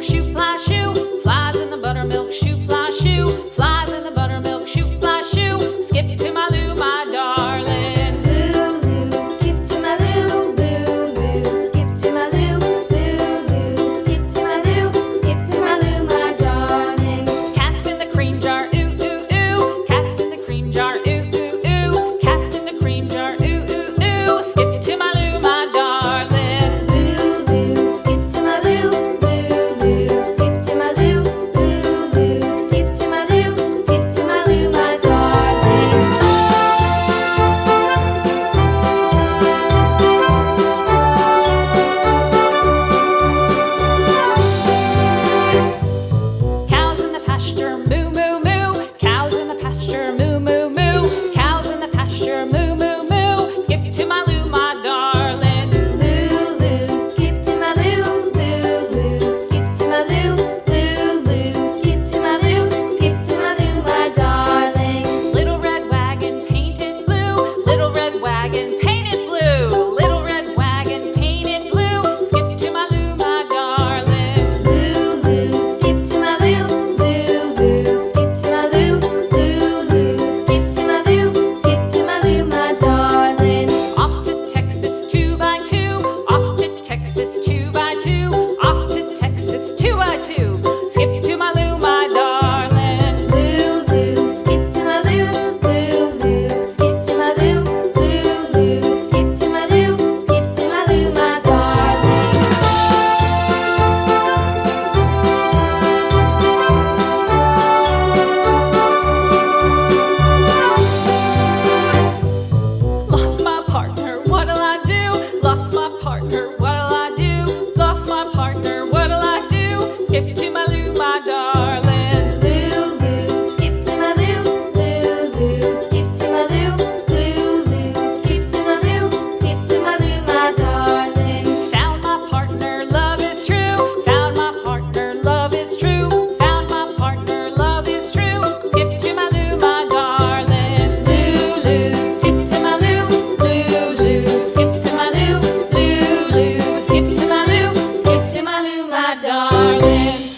buttermilk shoe, fly shoe. Flies in the buttermilk shoe, fly shoe. Flies in the buttermilk shoe, fly shoe. Skip to my Lou, my darling. Lou, skip to my Lou, Lou, skip to my Lou, Lou, skip to my Lou, skip to my Lou, my darling. Cats in the cream jar, ooh, ooh, ooh. Cats in the cream jar, ooh, ooh, ooh. Cats in the cream jar, ooh, ooh, ooh. Skip to my Lou, my darling. Lou, skip to my Lou, Lou, skip to my Lou, Lou, skip to my Lou, skip to my Lou, my darling. Cows in the pasture, moo, moo, moo. Cows in the pasture, moo, moo, moo. Cows in the pasture, moo, moo, moo. Skip to my Lou, my darling. Lou, skip to my Lou, Lou, skip to my Lou, Lou, skip to my Lou, skip to my Lou, my darling. Little red wagon painted blue. Little red wagon painted blue. Little red wagon painted blue. Skip to my Lou, my darling. Lou, skip to my Lou, Lou, skip to my Lou, Lou, skip to my Lou, skip to my Lou, my darling. Off to Texas 2x2. Off to Texas 2x2. Off to Texas 2x2. Skip to my Lou, my darling. Lou, skip to my Lou, Lou, skip to my Lou, Lou, skip to my Lou, skip to my Lou, my darling. Lost my partner, what'll I do? Lost my partner, what'll I do? Lost my partner, what'll I do? Skip to my Lou, my darling. Lou, skip to my Lou, Lou, skip to my Lou, Lou, skip to my Lou, skip to my Lou, my darling. Found my partner, love is true. Found my partner, love is true. Found my partner, love is true. Skip to my Lou, my darling. Lou, skip to my Lou, Lou, skip to my Lou, Lou, skip to my Lou, skip to my Lou, my darling.